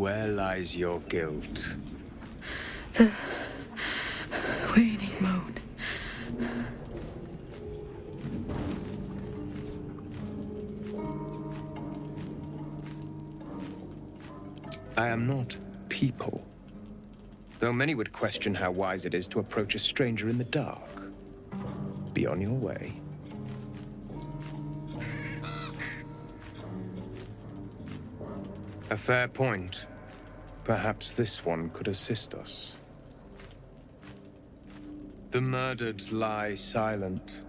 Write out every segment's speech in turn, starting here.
where lies your guilt? The waning moon. I am not people. Though many would question how wise it is to approach a stranger in the dark. Be on your way. A fair point. Perhaps this one could assist us. The murdered lie silent.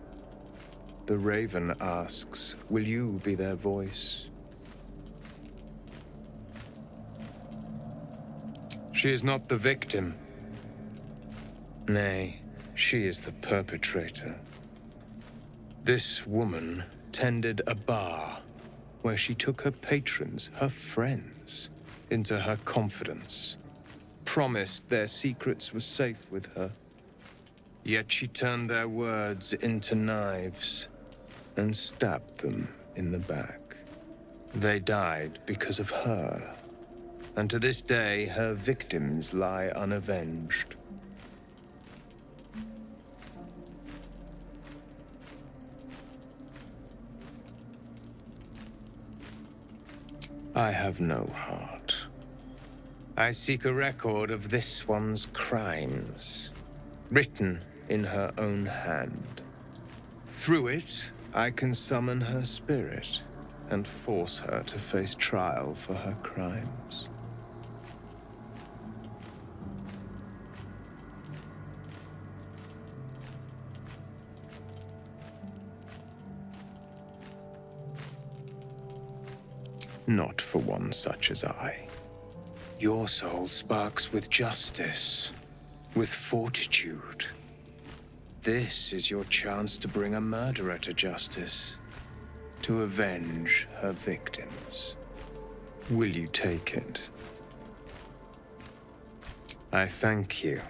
The raven asks, will you be their voice? She is not the victim. Nay, she is the perpetrator. This woman tended a bar where she took her patrons, her friends, into her confidence, promised their secrets were safe with her. Yet she turned their words into knives and stabbed them in the back. They died because of her, and to this day her victims lie unavenged. I have no heart. I seek a record of this one's crimes, written in her own hand. Through it, I can summon her spirit and force her to face trial for her crimes. Not for one such as I. Your soul sparks with justice, with fortitude. This is your chance to bring a murderer to justice, to avenge her victims. Will you take it? I thank you,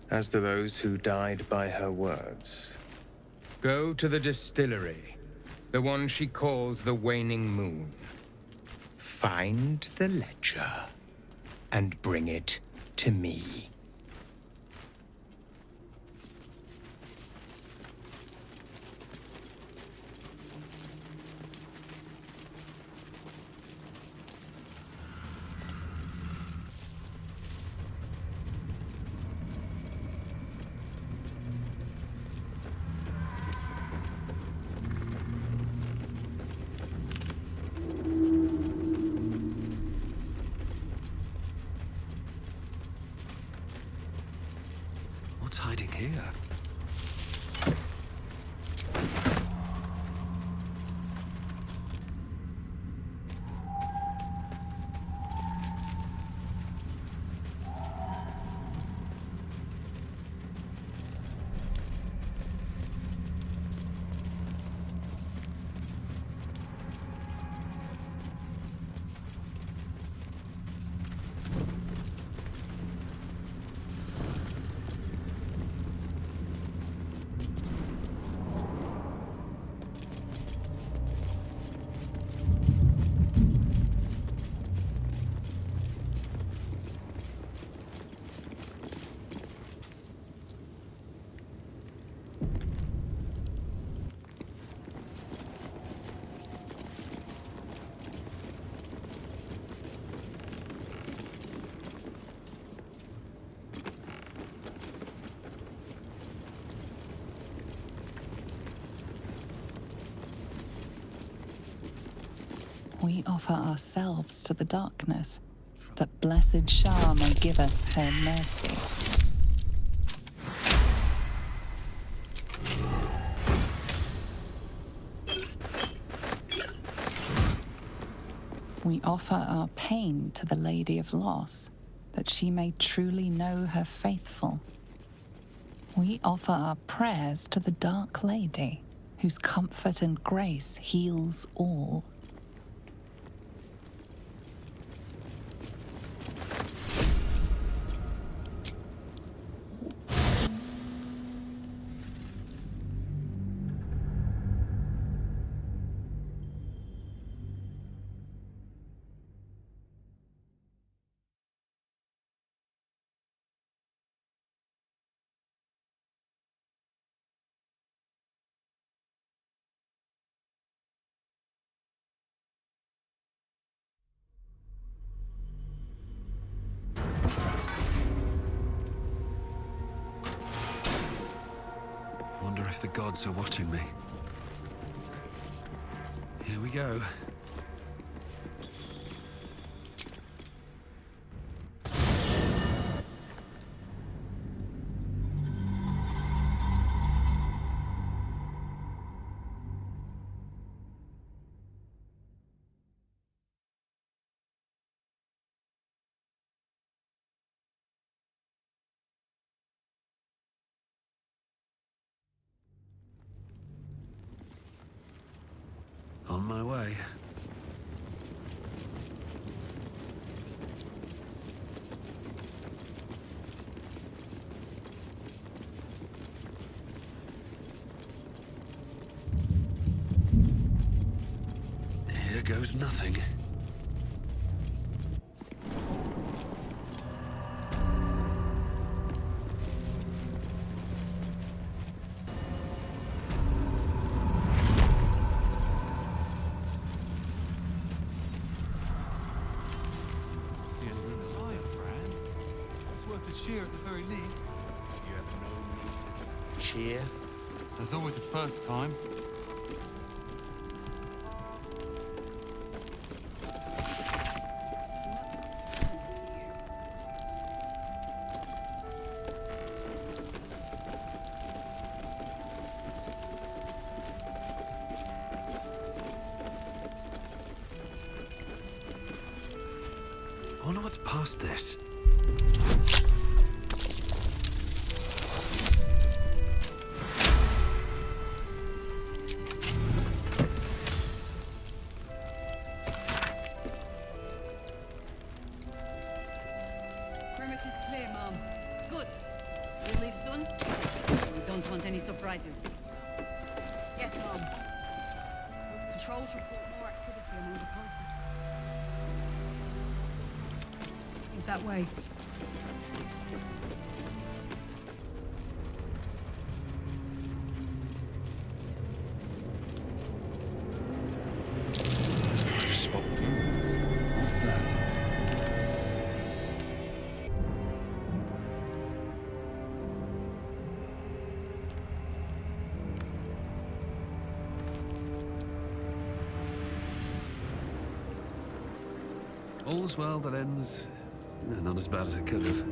as do those who died by her words. Go to the distillery, the one she calls the Waning Moon. Find the ledger and bring it to me. What's hiding here? We offer ourselves to the darkness, that blessed Shar may give us her mercy. We offer our pain to the Lady of Loss, that she may truly know her faithful. We offer our prayers to the Dark Lady, whose comfort and grace heals all. if the gods are watching me. Here we go. On my way. Here goes nothing. Cheer at the very least. You have no need to cheer. There's always a first time. I wonder what's past this. Perimeter's clear, Mom. Good. We'll leave soon. We don't want any surprises. Yes, Mom. Patrols report more activity among the cultists. It's that way. What's that? All's well that ends not as bad as it could have.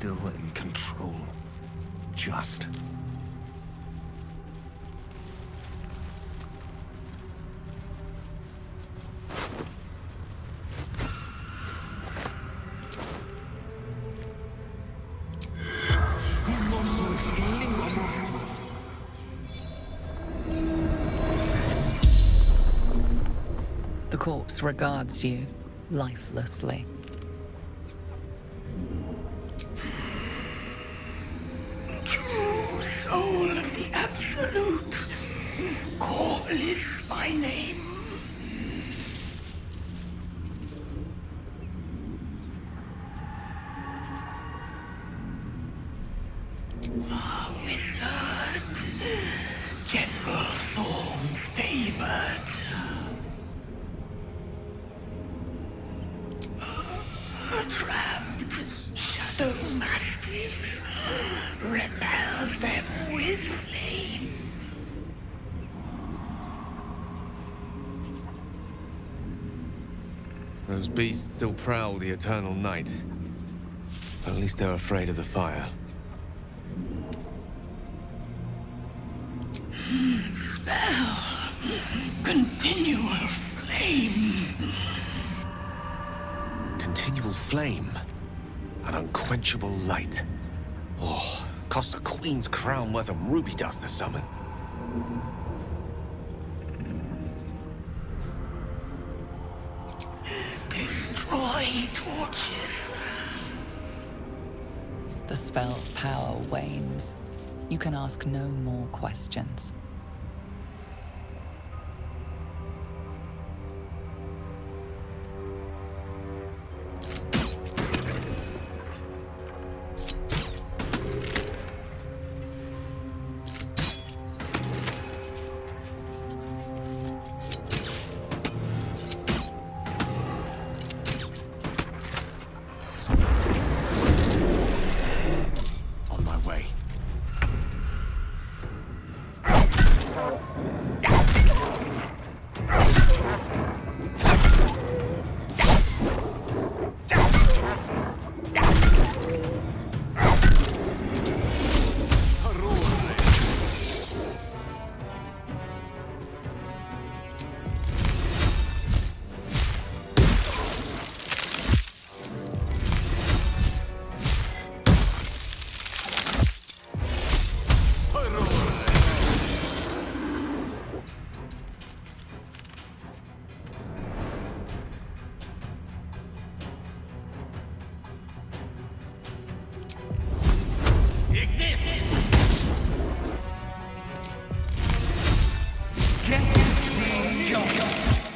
still in control. Just. The corpse regards you lifelessly. True soul of the Absolute, call is my name. Wizard, General Thorn's favored. Trapped shadow mastiffs, repels them with flame. Those beasts still prowl the eternal night. But at least they're afraid of the fire. Spell. Continual flame. Continual flame. An unquenchable light. Oh, costs a queen's crown worth of ruby dust to summon. Destroy torches. The spell's power wanes. You can ask no more questions. On my way.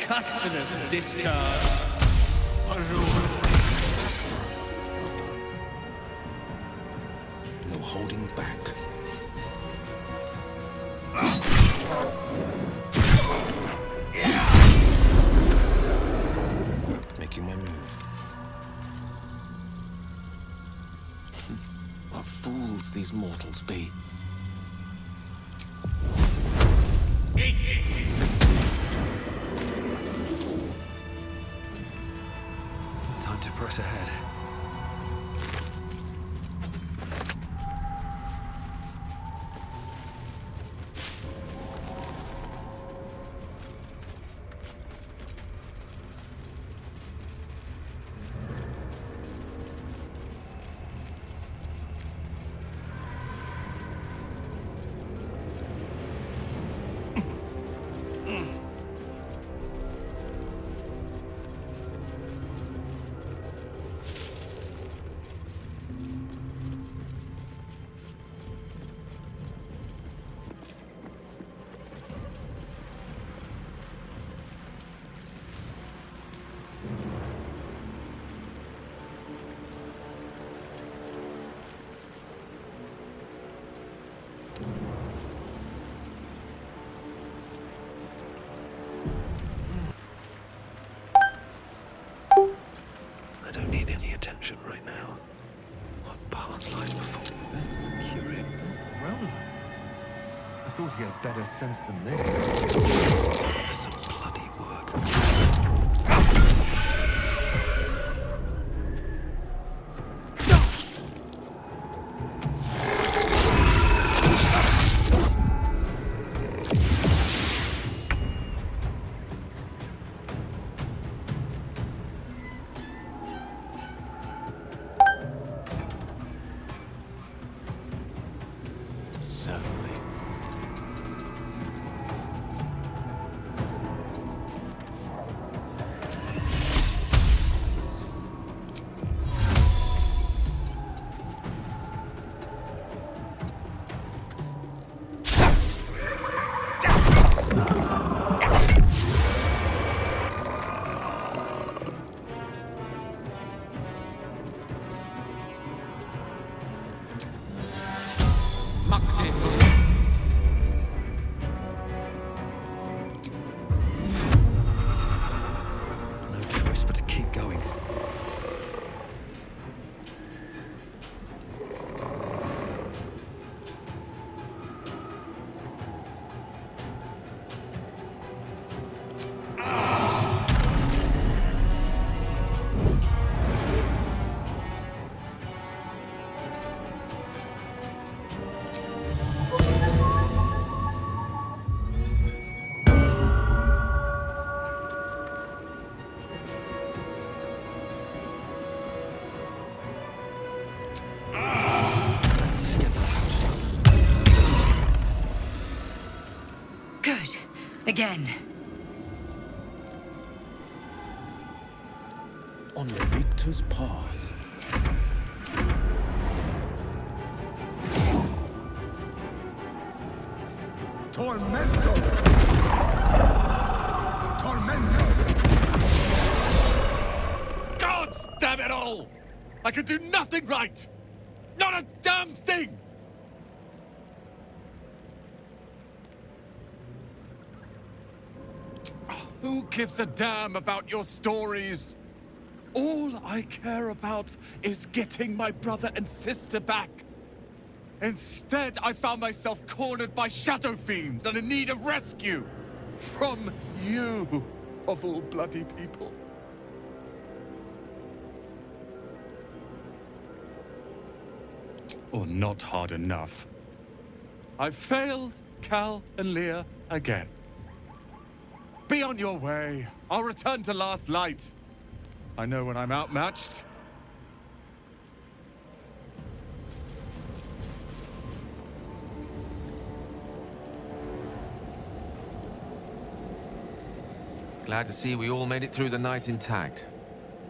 Customers discharge. No holding back. Making my move. What fools these mortals be. Time to press ahead. I don't need any attention right now. What path lies before me? That's curious. Roller. I thought he had better sense than this. For some bloody work. again. On the victor's path. Tormento! Tormento! Gods damn it all! I can do nothing right! Not a damn thing! Who gives a damn about your stories? All I care about is getting my brother and sister back. Instead, I found myself cornered by shadow fiends and in need of rescue. From you, of all bloody people. Or not hard enough. I've failed Cal and Leah again. Be on your way. I'll return to Last Light. I know when I'm outmatched. Glad to see we all made it through the night intact.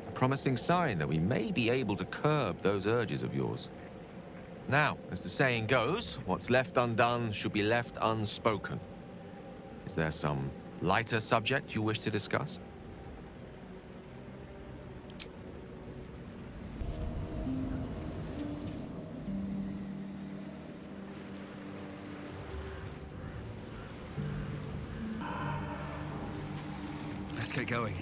A promising sign that we may be able to curb those urges of yours. Now, as the saying goes, what's left undone should be left unspoken. Is there some lighter subject you wish to discuss? Let's get going.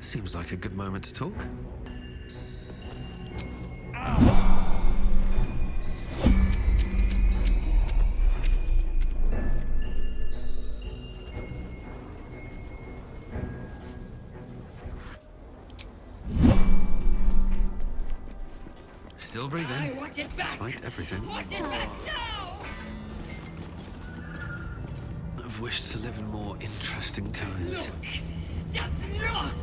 Seems like a good moment to talk. Still breathing, despite everything. I've wished to live in more interesting times. Just look!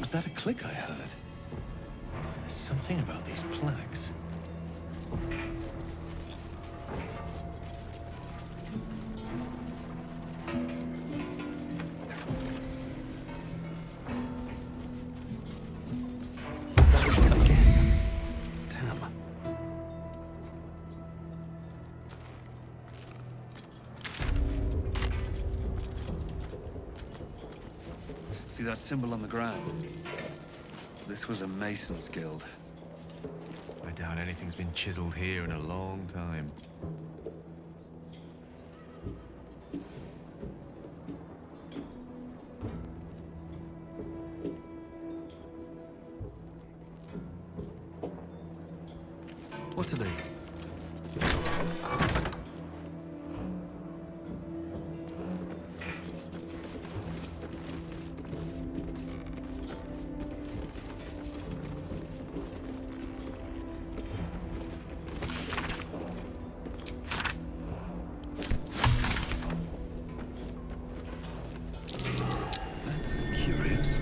Was that a click I heard? There's something about these plaques. Again. Damn. See that symbol on the ground? This was a Mason's guild. I doubt anything's been chiseled here in a long time. What are they? That's curious.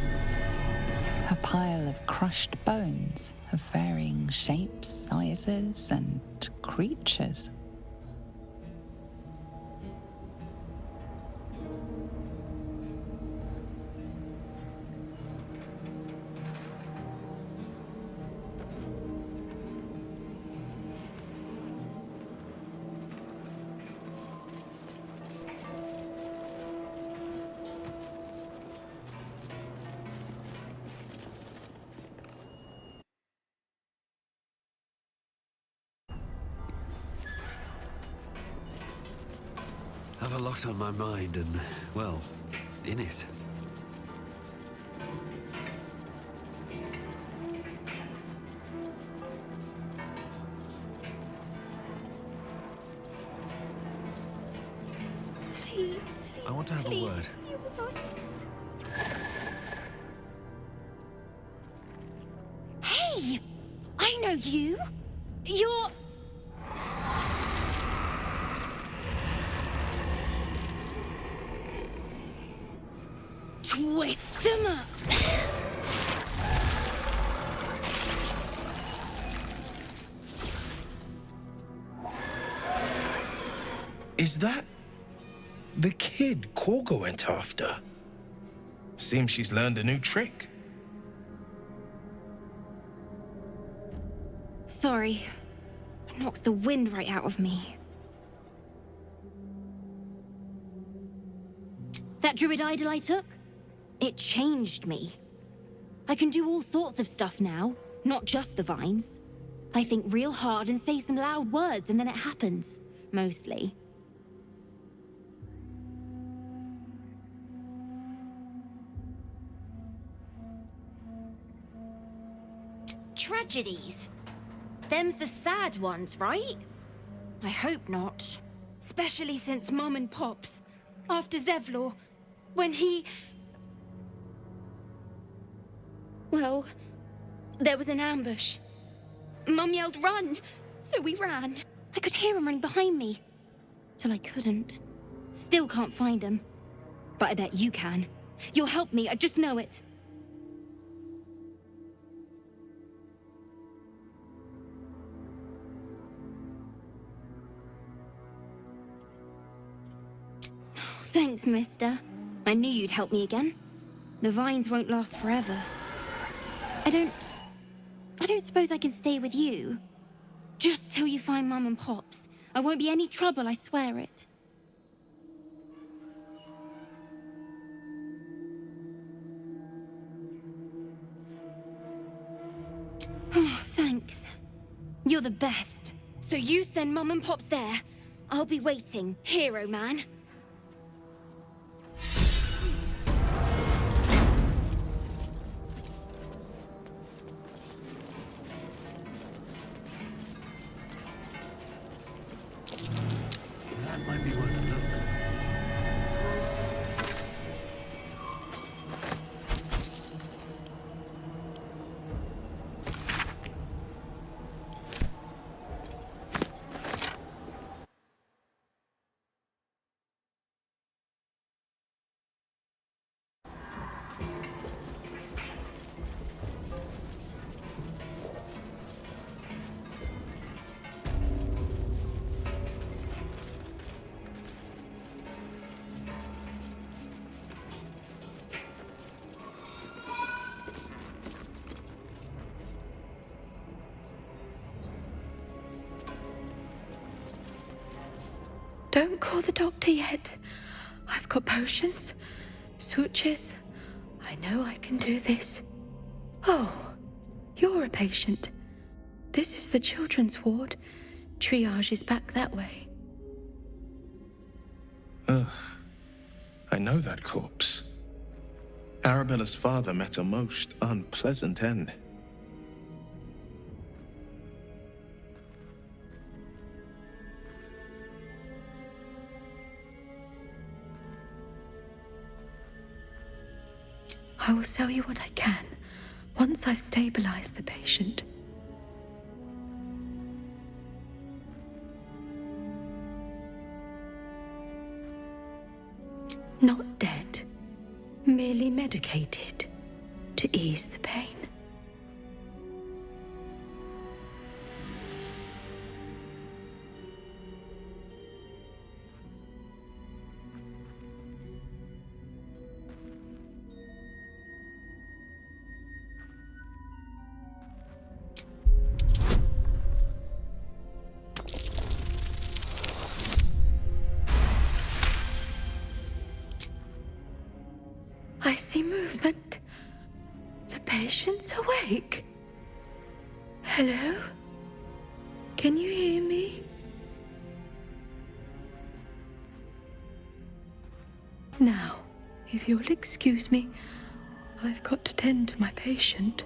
A pile of crushed bones of varying shapes, sizes, and creatures. Have a lot on my mind and, well, in it. Please, I want to have a word. you won't. Hey! I know you! You're... Twist 'em up! Is that the kid Korga went after? Seems she's learned a new trick. Sorry. Knocks the wind right out of me. That druid idol I took? It changed me. I can do all sorts of stuff now, not just the vines. I think real hard and say some loud words and then it happens. Mostly. Tragedies. Them's the sad ones, right? I hope not. Especially since Mum and Pops, after Zevlor, when he... Well, there was an ambush. Mum yelled, "Run!" So we ran. I could hear him running behind me. Till I couldn't. Still can't find him. But I bet you can. You'll help me, I just know it. Thanks, mister. I knew you'd help me again. The vines won't last forever. I don't suppose I can stay with you. Just till you find Mum and Pops. I won't be any trouble, I swear it. Oh, thanks. You're the best. So you send Mum and Pops there. I'll be waiting, hero man. That might be worth a look. Don't call the doctor yet. I've got potions, sutures. I know I can do this. Oh, you're a patient. This is the children's ward. Triage is back that way. Ugh. I know that corpse. Arabella's father met a most unpleasant end. I will sell you what I can, once I've stabilized the patient. Not dead, merely medicated to ease the pain. I see movement. The patient's awake. Hello? Can you hear me? Now, if you'll excuse me, I've got to tend to my patient.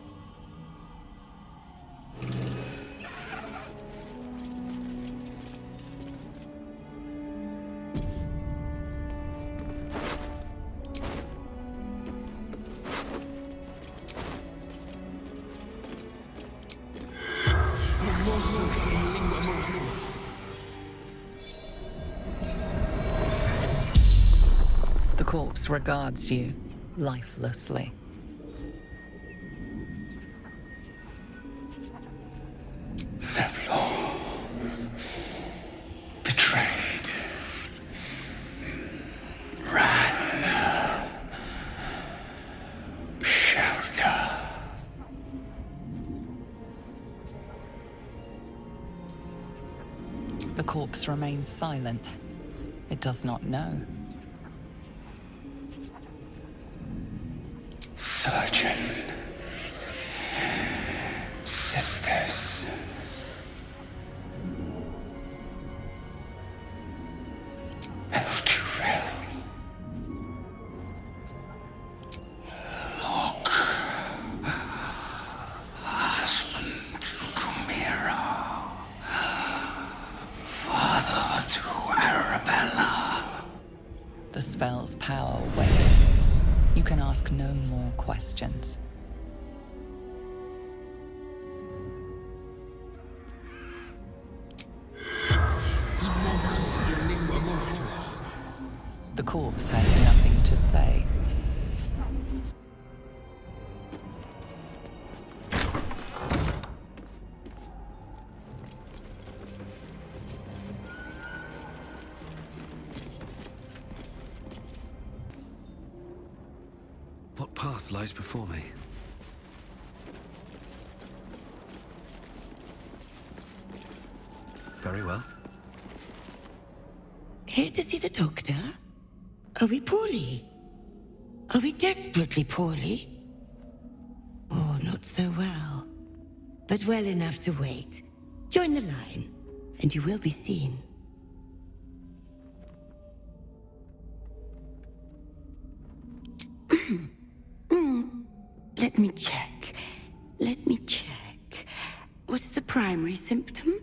The corpse regards you lifelessly. Zevlor. Betrayed. Ran. Shelter. The corpse remains silent. It does not know. Surgeon. Sisters. Eldurel. Look. Husband to Chimera. Father to Arabella. The spell's power wanes. You can ask no more questions. The corpse has nothing to say. What path lies before me? Very well. Here to see the doctor? Are we poorly? Are we desperately poorly? Oh, not so well. But well enough to wait. Join the line, and you will be seen. Let me check. Let me check. What's the primary symptom?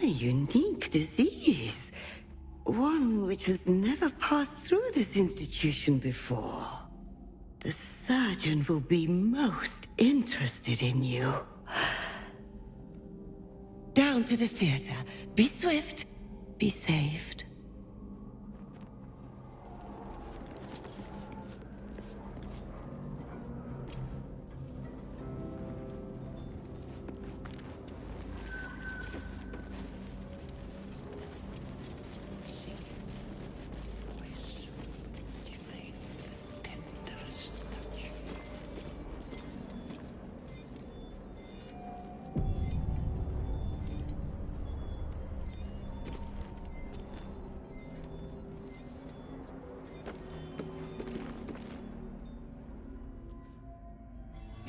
A unique disease. One which has never passed through this institution before. The surgeon will be most interested in you. Down to the theater. Be swift. Be saved.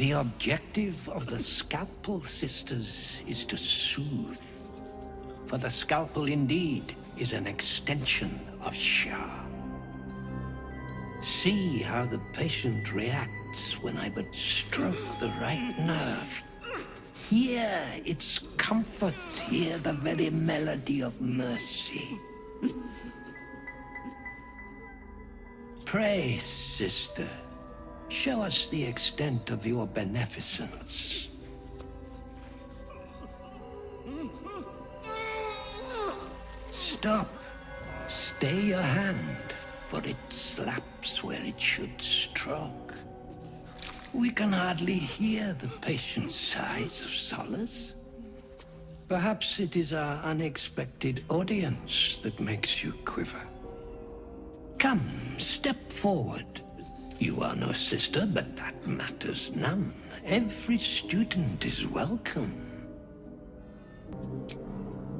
The objective of the Scalpel Sisters is to soothe. For the scalpel indeed is an extension of Shar. See how the patient reacts when I but stroke the right nerve. Hear its comfort, hear the very melody of mercy. Pray, sister, show us the extent of your beneficence. Stop. Stay your hand, for it slaps where it should stroke. We can hardly hear the patient's sighs of solace. Perhaps it is our unexpected audience that makes you quiver. Come, step forward. You are no sister, but that matters none. Every student is welcome.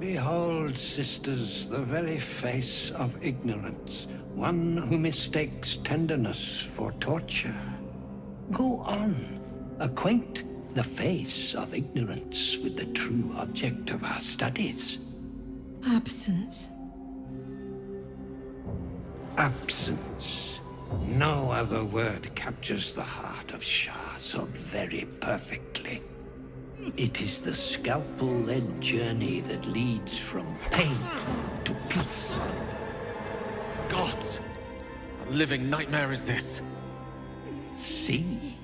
Behold, sisters, the very face of ignorance, one who mistakes tenderness for torture. Go on, acquaint the face of ignorance with the true object of our studies. Absence. Absence. No other word captures the heart of Shar so very perfectly. It is the scalpel-led journey that leads from pain to peace. Gods! A living nightmare is this. See?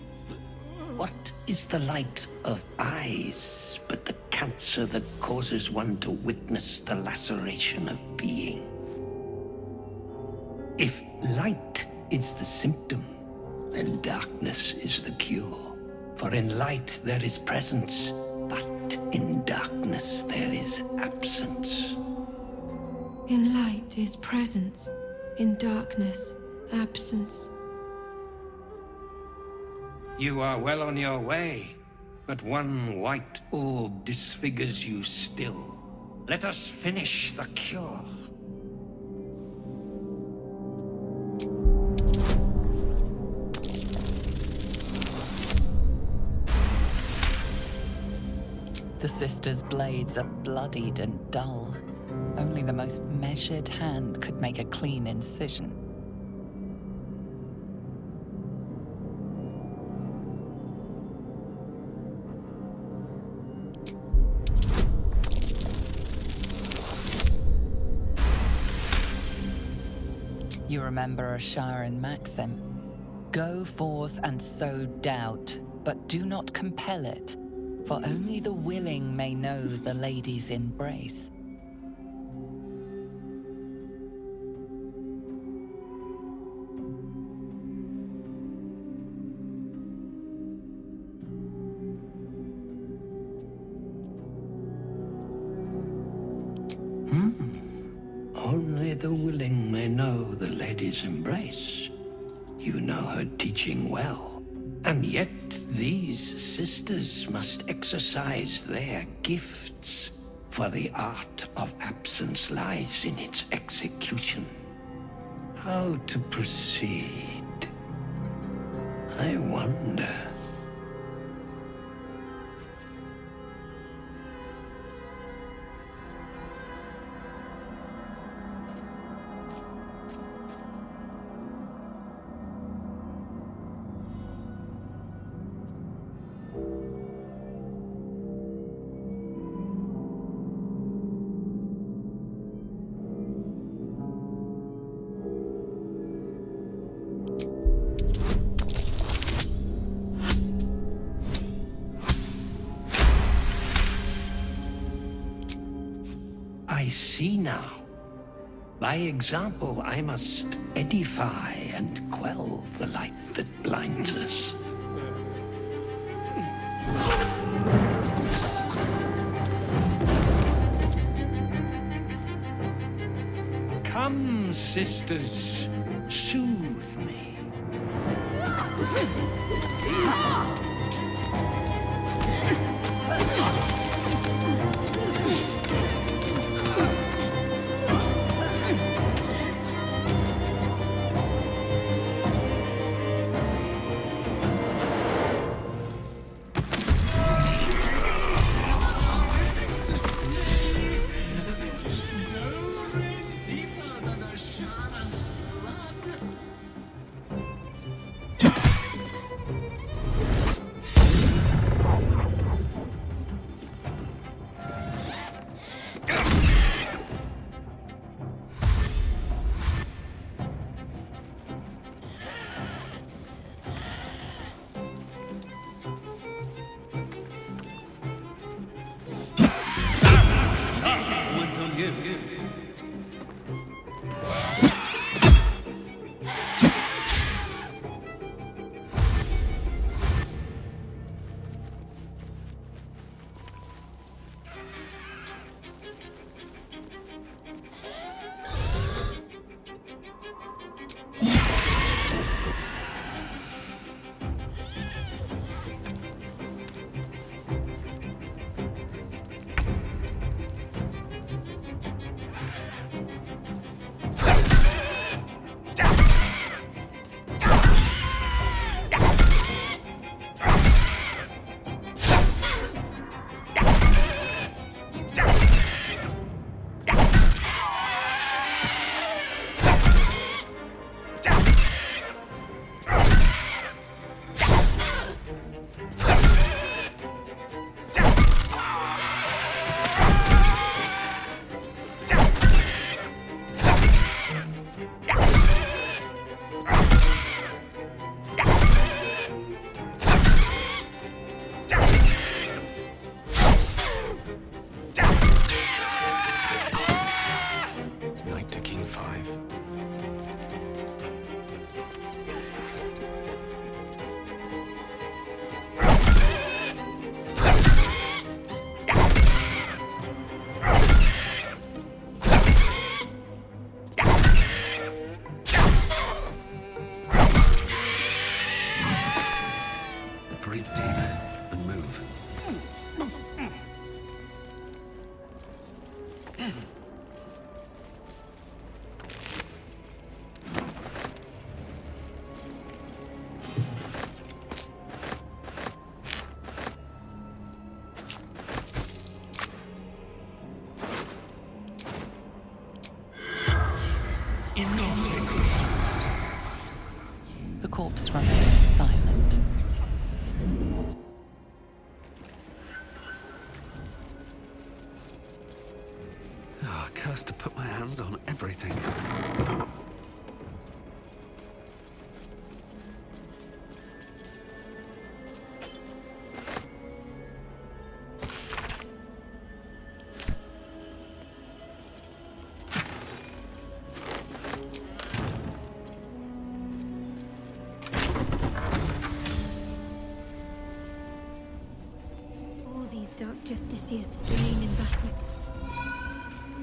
What is the light of eyes but the cancer that causes one to witness the laceration of being? If light is the symptom, then darkness is the cure. For in light there is presence, but in darkness there is absence. In light is presence, in darkness, absence. You are well on your way, but one white orb disfigures you still. Let us finish the cure. The sisters' blades are bloodied and dull. Only the most measured hand could make a clean incision. You remember a Sharan maxim. Go forth and sow doubt, but do not compel it. For only the willing may know the lady's embrace. Only the willing may know the lady's embrace. You know her teaching well. And yet these sisters must exercise their gifts, for the art of absence lies in its execution. How to proceed? I wonder. I see now. By example, I must edify and quell the light that blinds us. Come, sisters, soothe me. The corpse remains silent. Ah, cursed to put my hands on everything. Dark Justiciars slain in battle.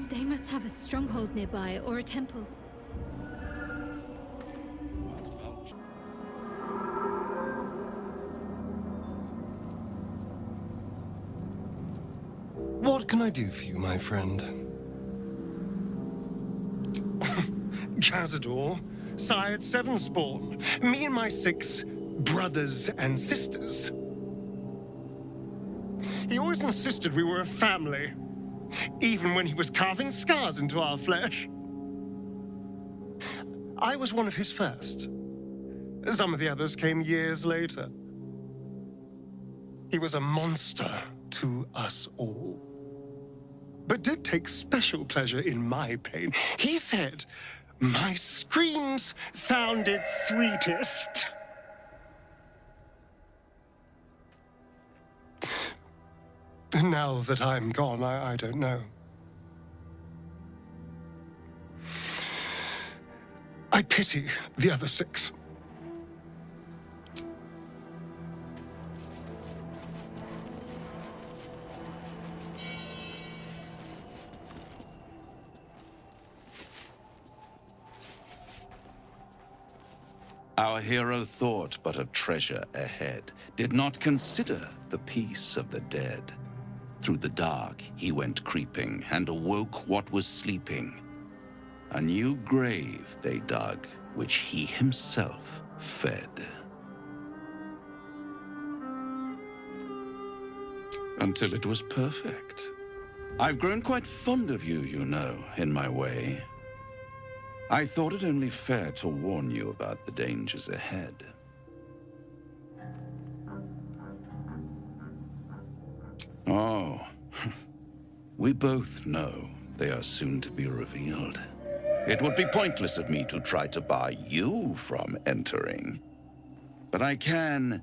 They must have a stronghold nearby, or a temple. What can I do for you, my friend? Cazador, sired 7 spawn. Me and my 6 brothers and sisters. He always insisted we were a family, even when he was carving scars into our flesh. I was one of his first. Some of the others came years later. He was a monster to us all, but did take special pleasure in my pain. He said my screams sounded sweetest. Now that I'm gone, I don't know. I pity the other 6. Our hero thought but of treasure ahead, did not consider the peace of the dead. Through the dark he went creeping, and awoke what was sleeping. A new grave they dug, which he himself fed. Until it was perfect. I've grown quite fond of you, you know, in my way. I thought it only fair to warn you about the dangers ahead. Oh, we both know they are soon to be revealed. It would be pointless of me to try to bar you from entering. But I can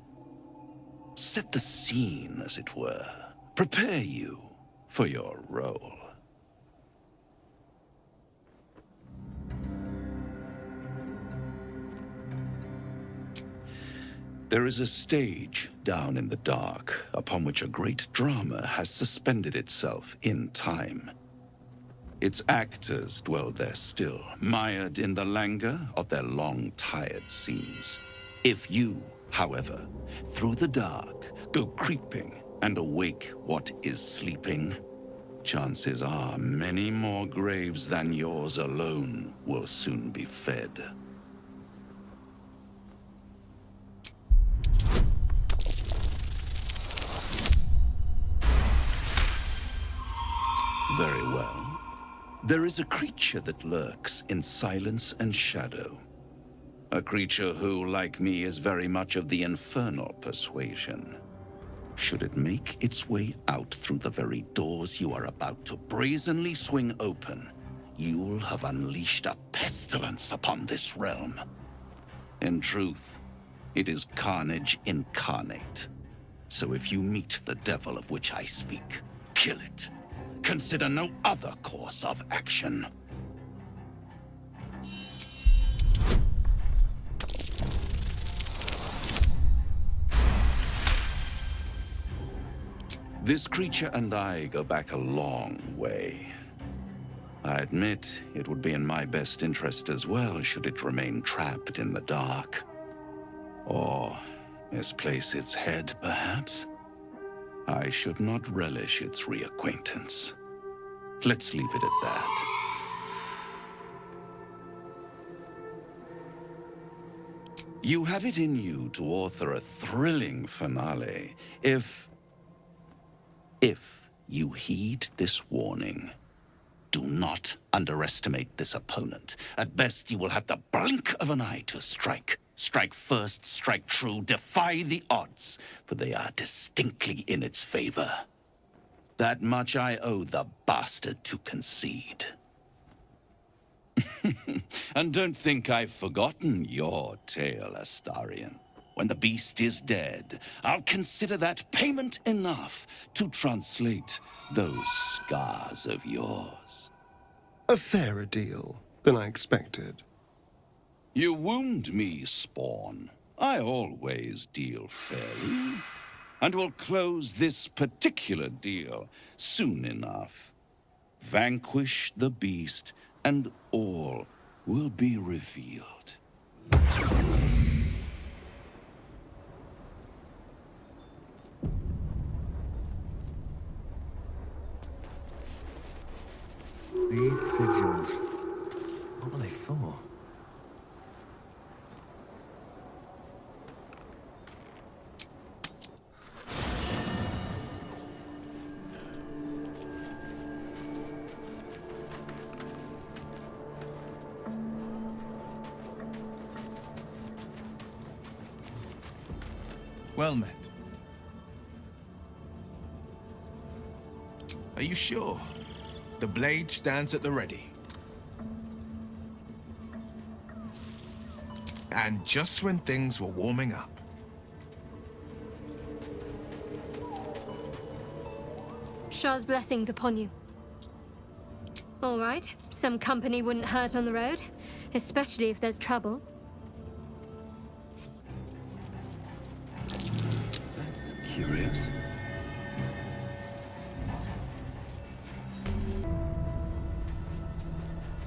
set the scene, as it were. Prepare you for your role. There is a stage down in the dark upon which a great drama has suspended itself in time. Its actors dwell there still, mired in the languor of their long, tired scenes. If you, however, through the dark, go creeping and awake what is sleeping, chances are many more graves than yours alone will soon be fed. Very well. There is a creature that lurks in silence and shadow. A creature who, like me, is very much of the infernal persuasion. Should it make its way out through the very doors you are about to brazenly swing open, you'll have unleashed a pestilence upon this realm. In truth, it is carnage incarnate. So if you meet the devil of which I speak, kill it. Consider no other course of action. This creature and I go back a long way. I admit it would be in my best interest as well should it remain trapped in the dark. Or misplace its head, perhaps? I should not relish its reacquaintance. Let's leave it at that. You have it in you to author a thrilling finale if you heed this warning. Do not underestimate this opponent. At best, you will have the blink of an eye to strike. Strike first, strike true, defy the odds, for they are distinctly in its favor. That much I owe the bastard to concede. And don't think I've forgotten your tale, Astarion. When the beast is dead, I'll consider that payment enough to translate those scars of yours. A fairer deal than I expected. You wound me, Spawn. I always deal fairly. And will close this particular deal soon enough. Vanquish the beast, and all will be revealed. These sigils, what were they for? Well met. Are you sure? The blade stands at the ready. And just when things were warming up. Shar's blessings upon you. All right, some company wouldn't hurt on the road, especially if there's trouble. That's curious.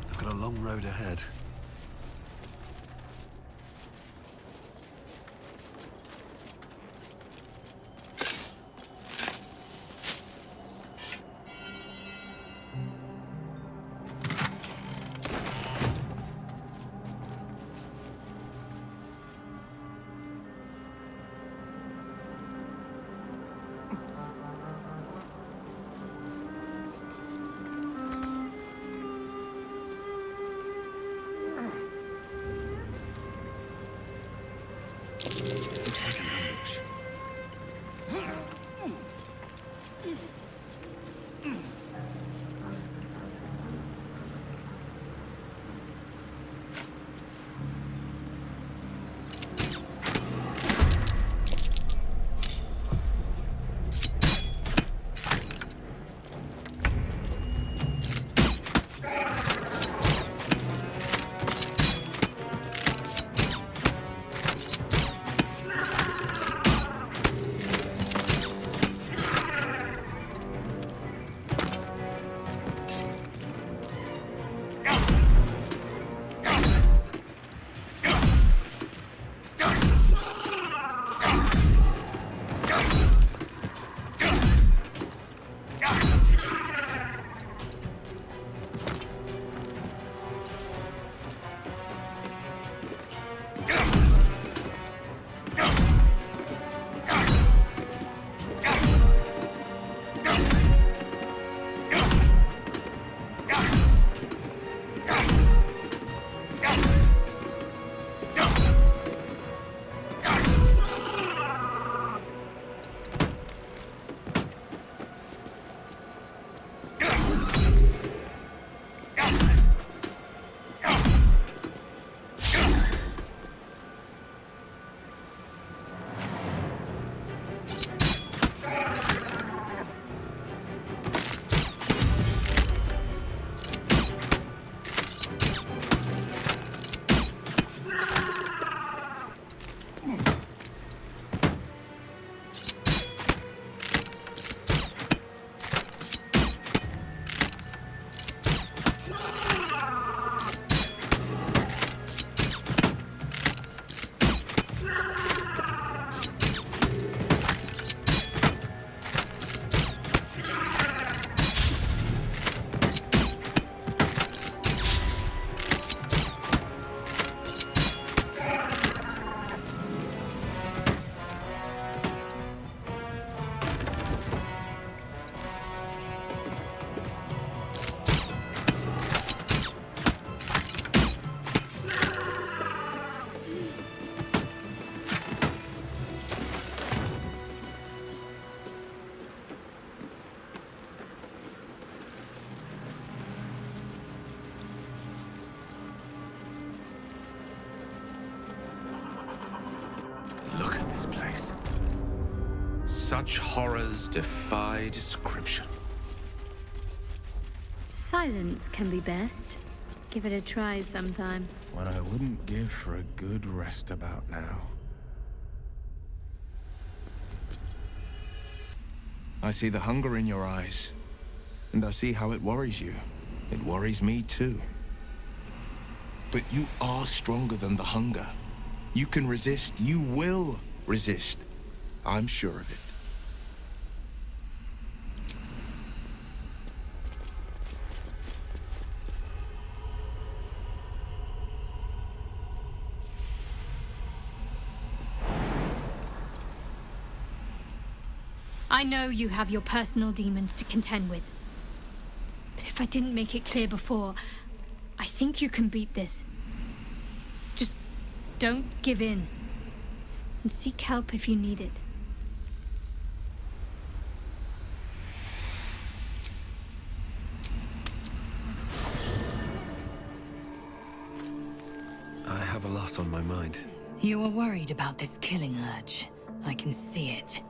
I've got a long road ahead. Such horrors defy description. Silence can be best. Give it a try sometime. What I wouldn't give for a good rest about now. I see the hunger in your eyes, and I see how it worries you. It worries me too. But you are stronger than the hunger. You can resist. You will resist. I'm sure of it. I know you have your personal demons to contend with. But if I didn't make it clear before, I think you can beat this. Just don't give in. And seek help if you need it. I have a lot on my mind. You are worried about this killing urge. I can see it.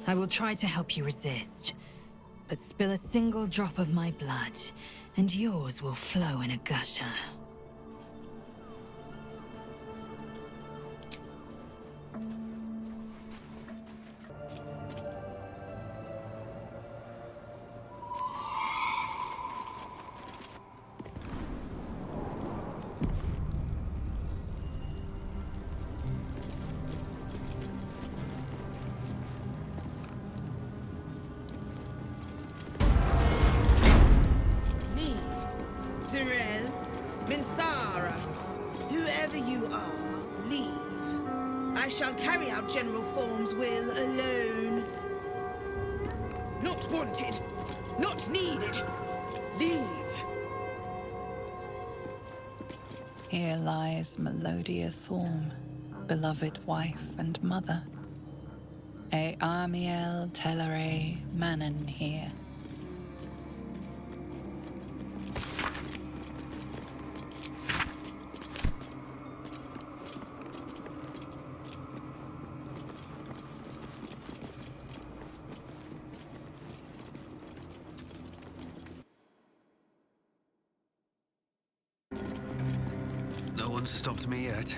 I will try to help you resist. But spill a single drop of my blood, and yours will flow in a gusher. Here lies Melodia Thorm, beloved wife and mother. E Amiel Telere Manon here. No one's stopped me yet.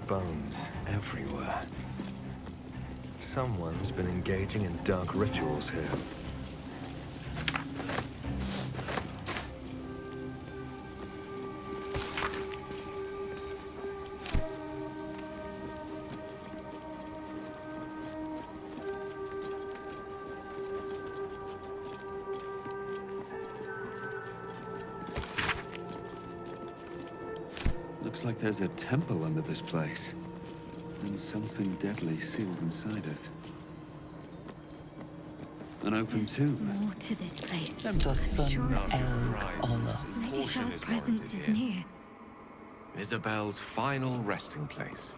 bones everywhere. Someone's been engaging in dark rituals here. Looks like there's a temple under this place. And something deadly sealed inside it. An open tomb. More to this place. Lady Shar's presence is near. Isabel's final resting place.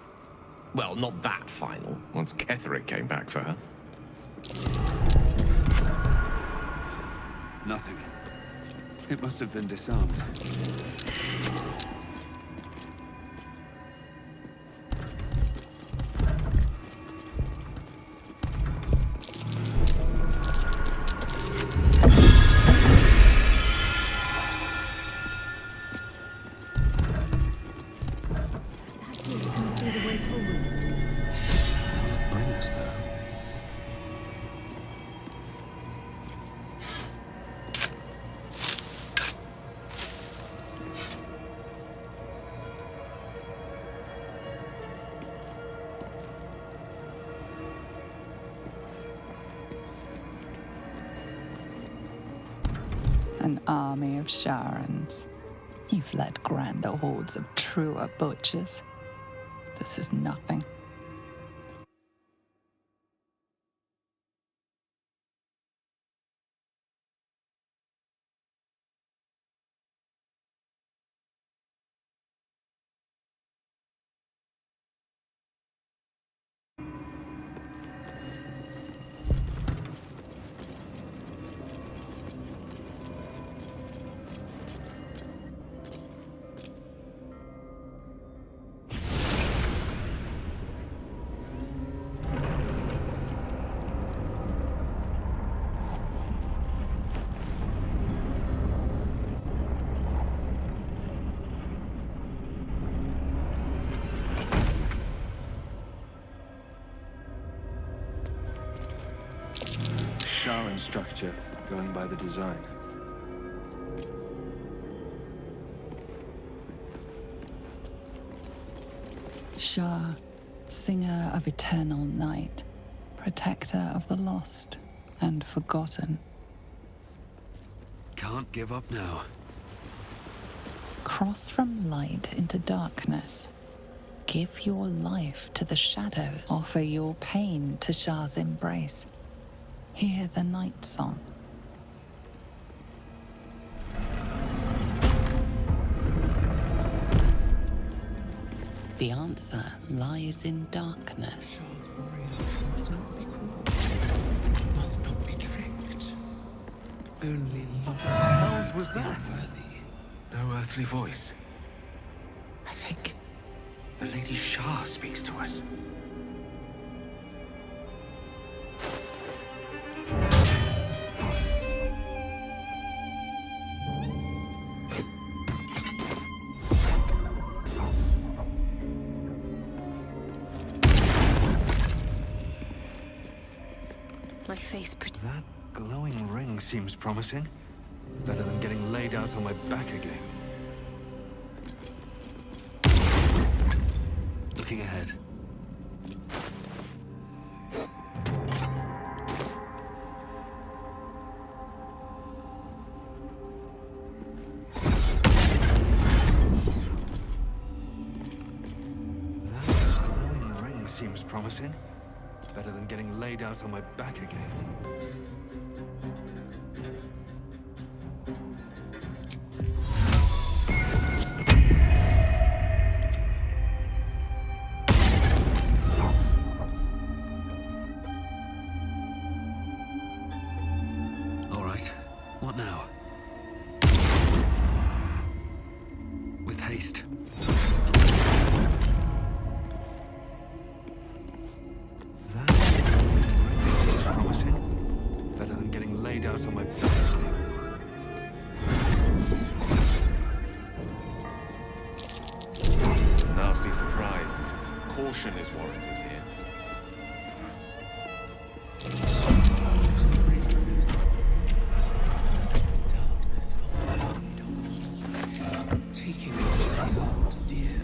Well, not that final, once Ketheric came back for her. Nothing. It must have been disarmed. An army of Sharans. You've led grander hordes of truer butchers. This is nothing. Sharan structure, going by the design. Shar, singer of eternal night, protector of the lost and forgotten. Can't give up now. Cross from light into darkness. Give your life to the shadows. Offer your pain to Shar's embrace. Hear the night song. The answer lies in darkness. Shar's warriors must not be caught, must not be tricked. Only lost What was that? worthy. No earthly voice. I think the Lady Shar speaks to us. My faith That glowing ring seems promising. Better than getting laid out on my back again. Looking ahead. That glowing ring seems promising. Better than getting laid out on my back again. All right. What now? With haste. Promising. Better than getting laid out on my back. Nasty surprise. Caution is warranted here. Embrace those the darkness will feed on the flock, taking what they hold dear.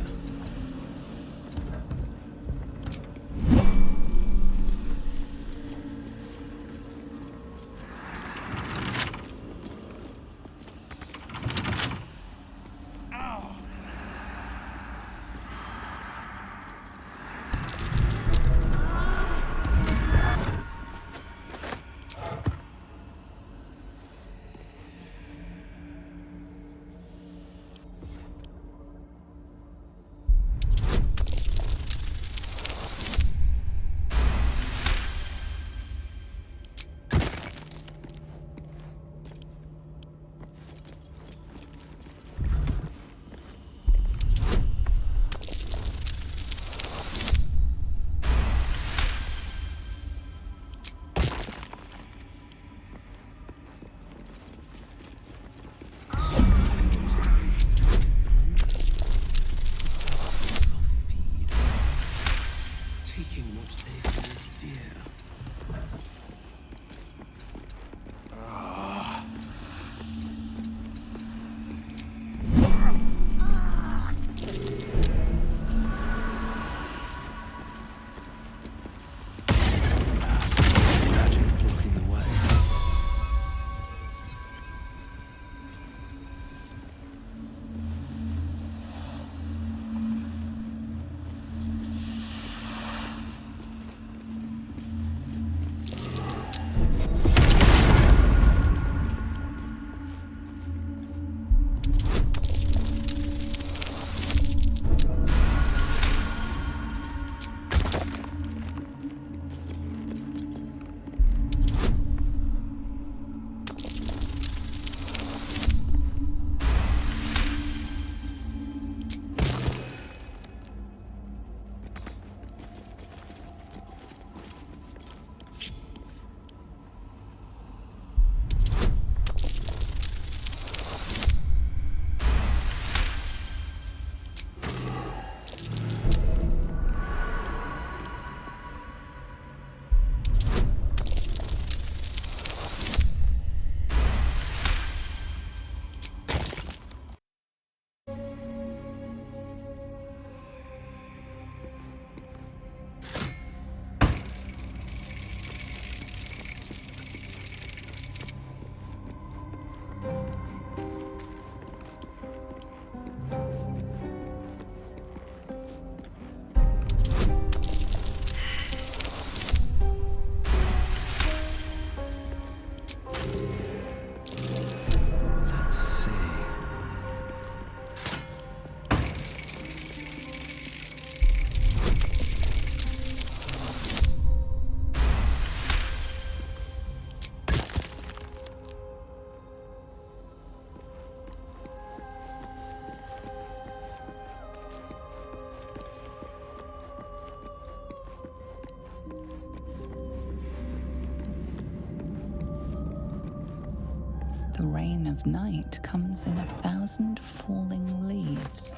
The rain of night comes in 1,000 falling leaves.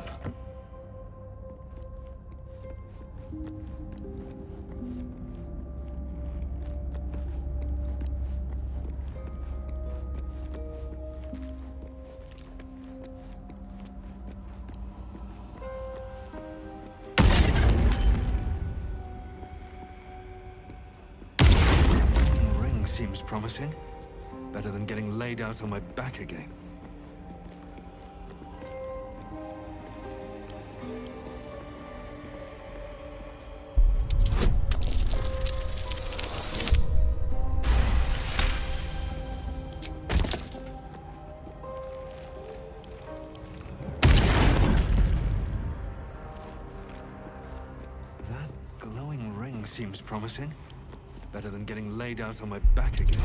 The ring seems promising. Better than getting laid out on my back again. That glowing ring seems promising. Better than getting laid out on my back again.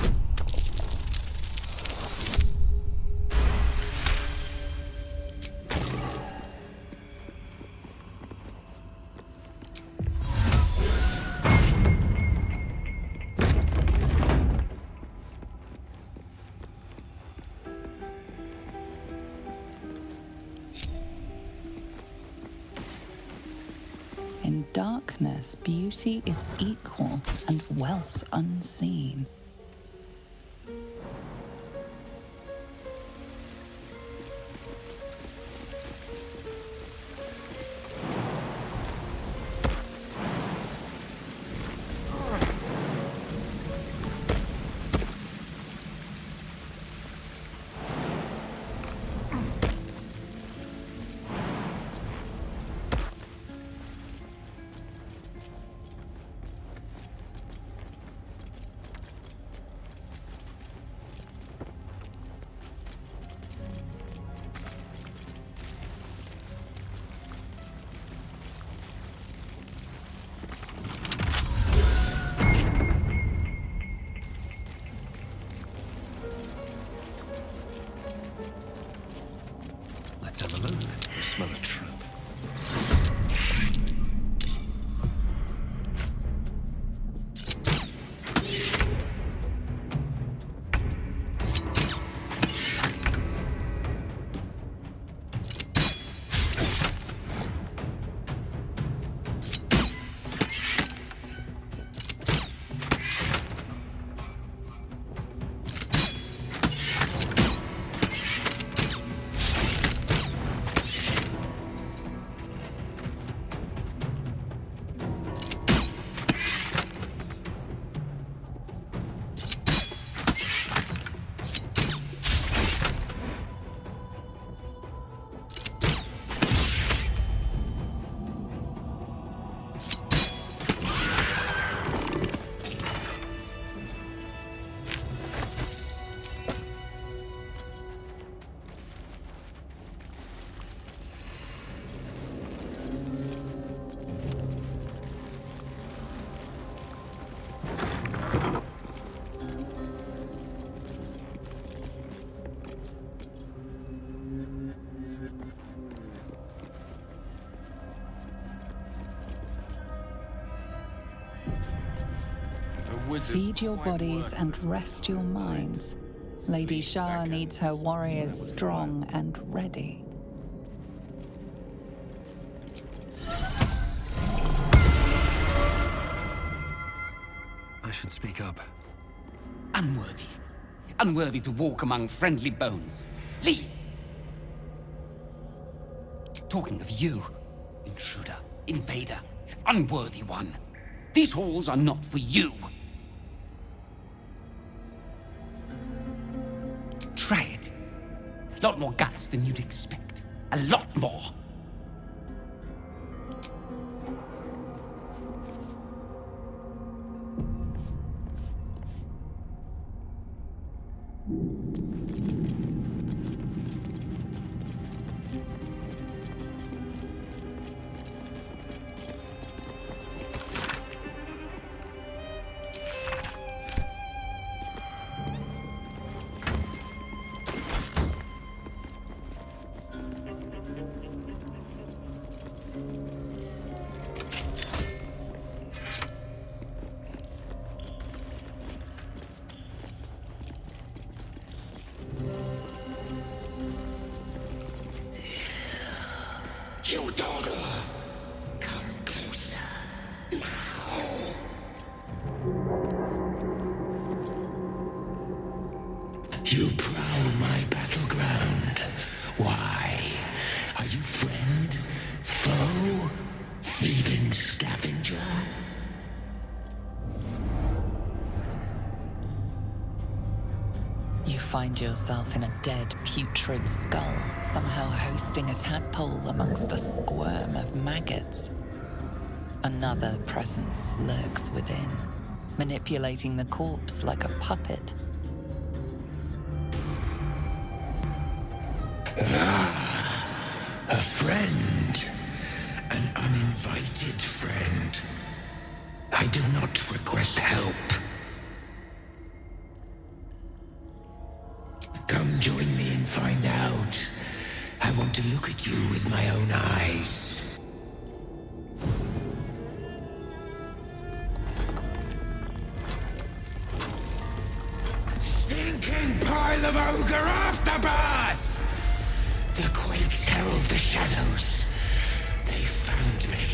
us beauty is equal and wealth unseen. Let's have a look. I smell a trap. Feed your bodies and rest your minds. Lady Shar needs her warriors strong and ready. I should speak up. Unworthy. Unworthy to walk among friendly bones. Leave! Talking of you, intruder, invader, unworthy one. These halls are not for you. Try it. A lot more guts than you'd expect. A lot more. You dawdler! Come closer. Now. You prowl my battleground. Why? Are you friend? Foe? Thieving scavenger? You find yourself in a dead, putrid skull, somehow hosting a tadpole amongst a squirm of maggots. Another presence lurks within, manipulating the corpse like a puppet. A friend. An uninvited friend. I did not request help. Come join me and find out. I want to look at you with my own eyes. Stinking pile of ogre aftermath! The quakes herald the shadows. They found me.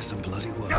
just a bloody word.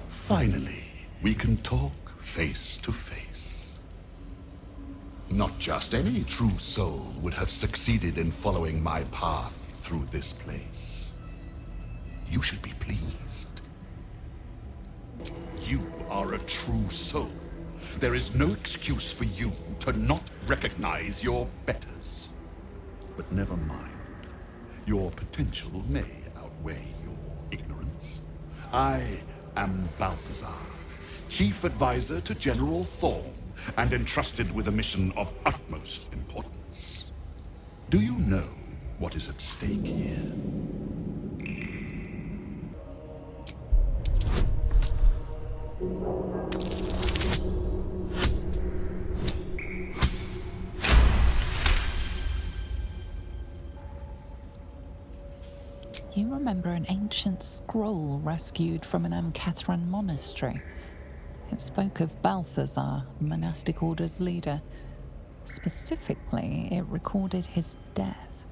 Finally, we can talk face to face. Not just any true soul would have succeeded in following my path through this place. You should be pleased. You are a true soul. There is no excuse for you to not recognize your betters. But never mind. Your potential may outweigh your ignorance. I am Balthazar, Chief Advisor to General Thorm, and entrusted with a mission of utmost importance. Do you know what is at stake here? You remember an ancient scroll rescued from an Amcathran monastery. It spoke of Balthazar, the monastic order's leader. Specifically, it recorded his death.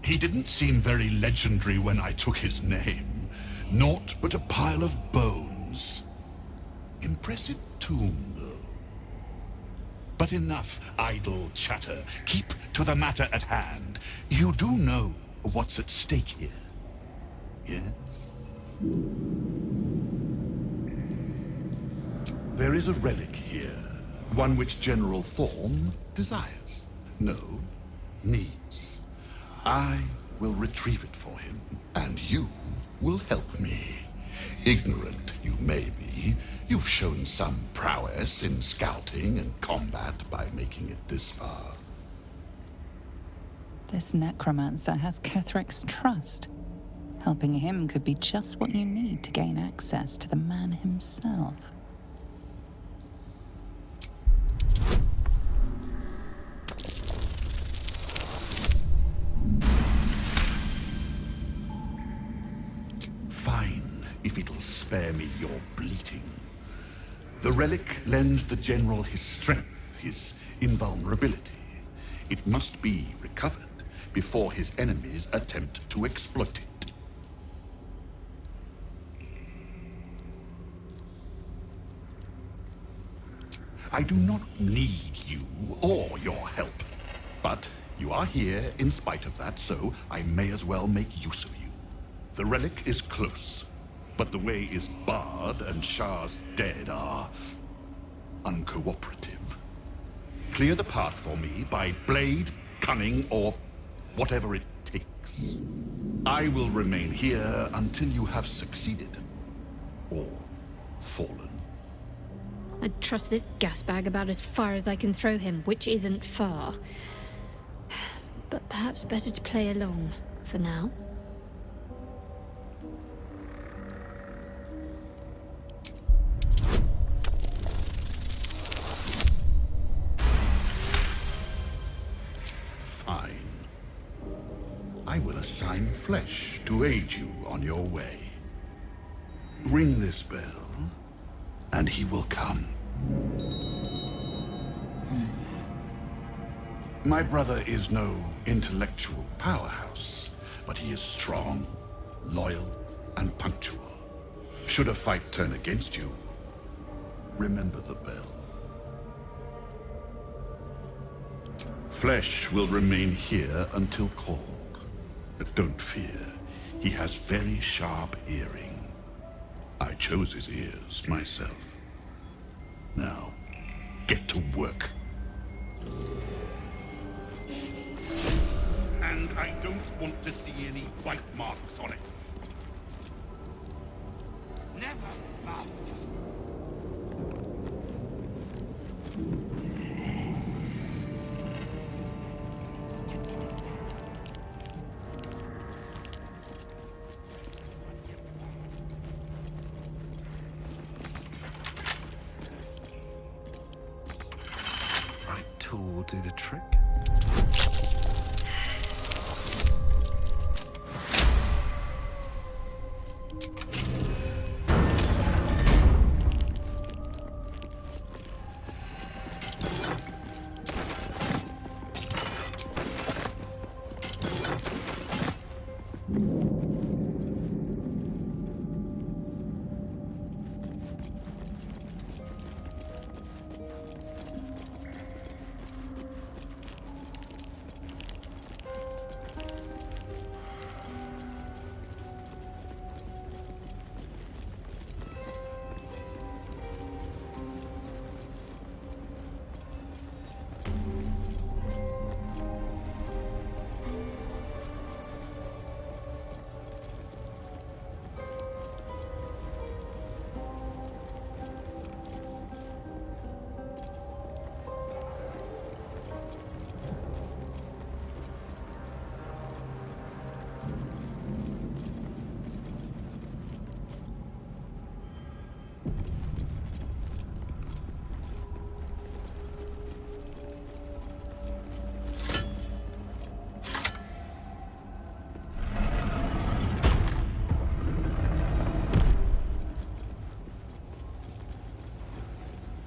He didn't seem very legendary when I took his name. Naught but a pile of bones. Impressive tomb, though. But enough idle chatter. Keep to the matter at hand. You do know what's at stake here, yes? There is a relic here, one which General Thorm desires. No, needs. I will retrieve it for him, and you will help me. Ignorant you may be, you've shown some prowess in scouting and combat by making it this far. This necromancer has Kethric's trust. Helping him could be just what you need to gain access to the man himself. Fine, if it'll spare me your bleating. The relic lends the General his strength, his invulnerability. It must be recovered before his enemies attempt to exploit it. I do not need you or your help, but you are here in spite of that, so I may as well make use of you. The relic is close, but the way is barred and Shar's dead are uncooperative. Clear the path for me by blade, cunning, or whatever it takes. I will remain here until you have succeeded, or fallen. I'd trust this gasbag about as far as I can throw him, which isn't far. But perhaps better to play along, for now. Fine. I will assign flesh to aid you on your way. Ring this bell, and he will come. My brother is no intellectual powerhouse, but he is strong, loyal, and punctual. Should a fight turn against you, remember the bell. Flesh will remain here until called, but don't fear, he has very sharp hearing. I chose his ears myself. Now, get to work. And I don't want to see any bite marks on it. Never, Master. Right tool will do the trick.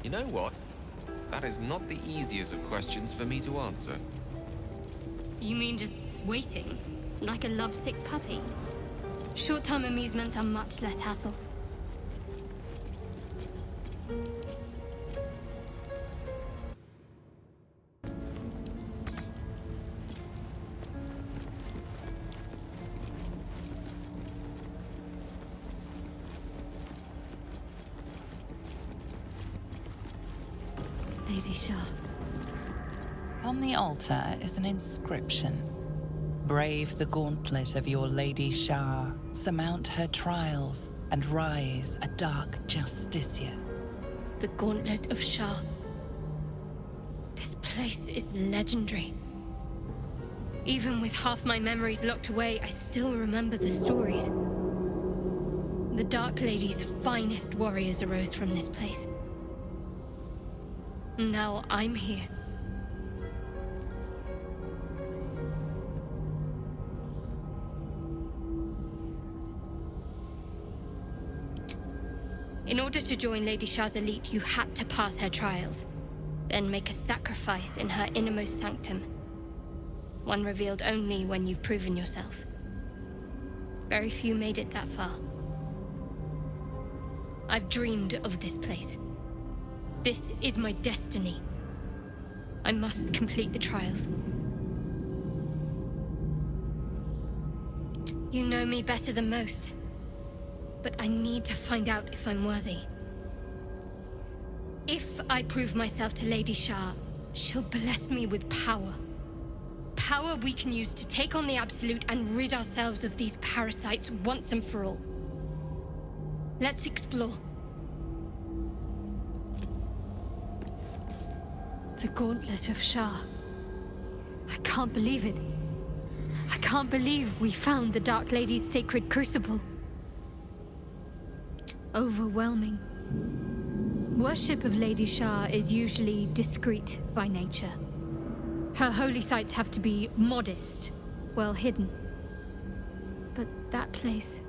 You know what? That is not the easiest of questions for me to answer. You mean just waiting? Like a lovesick puppy? Short-term amusements are much less hassle. Lady Shar. On the altar is an inscription. Brave the gauntlet of your Lady Shar, surmount her trials, and rise a dark justiciar. The Gauntlet of Shar. This place is legendary. Even with half my memories locked away, I still remember the stories. The Dark Lady's finest warriors arose from this place. Now I'm here. In order to join Lady Shar's elite, you had to pass her trials, then make a sacrifice in her innermost sanctum. One revealed only when you've proven yourself. Very few made it that far. I've dreamed of this place. This is my destiny. I must complete the trials. You know me better than most, but I need to find out if I'm worthy. If I prove myself to Lady Shar, she'll bless me with power. Power we can use to take on the Absolute and rid ourselves of these parasites once and for all. Let's explore. The Gauntlet of Shar. I can't believe it. I can't believe we found the Dark Lady's sacred crucible. Overwhelming. Worship of Lady Shar is usually discreet by nature. Her holy sites have to be modest, well hidden. But that place...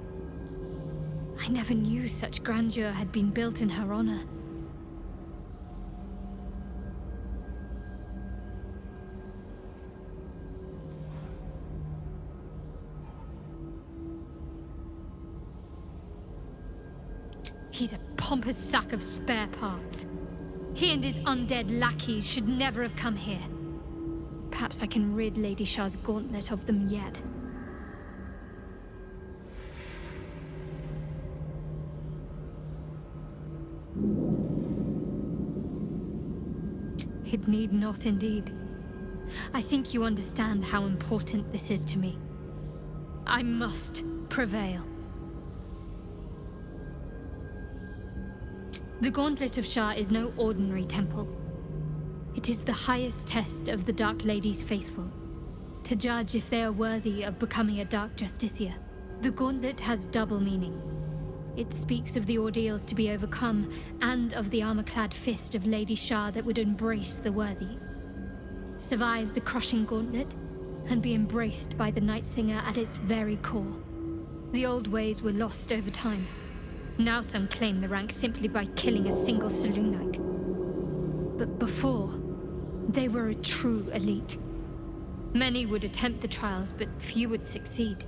I never knew such grandeur had been built in her honor. He's a pompous sack of spare parts. He and his undead lackeys should never have come here. Perhaps I can rid Lady Shar's gauntlet of them yet. It need not indeed. I think you understand how important this is to me. I must prevail. The Gauntlet of Shar is no ordinary temple. It is the highest test of the Dark Lady's faithful, to judge if they are worthy of becoming a Dark Justiciar. The Gauntlet has double meaning. It speaks of the ordeals to be overcome, and of the armor-clad fist of Lady Shar that would embrace the worthy. Survive the crushing gauntlet, and be embraced by the Night Singer at its very core. The old ways were lost over time. Now some claim the rank simply by killing a single saloon knight. But before, they were a true elite. Many would attempt the trials, but few would succeed.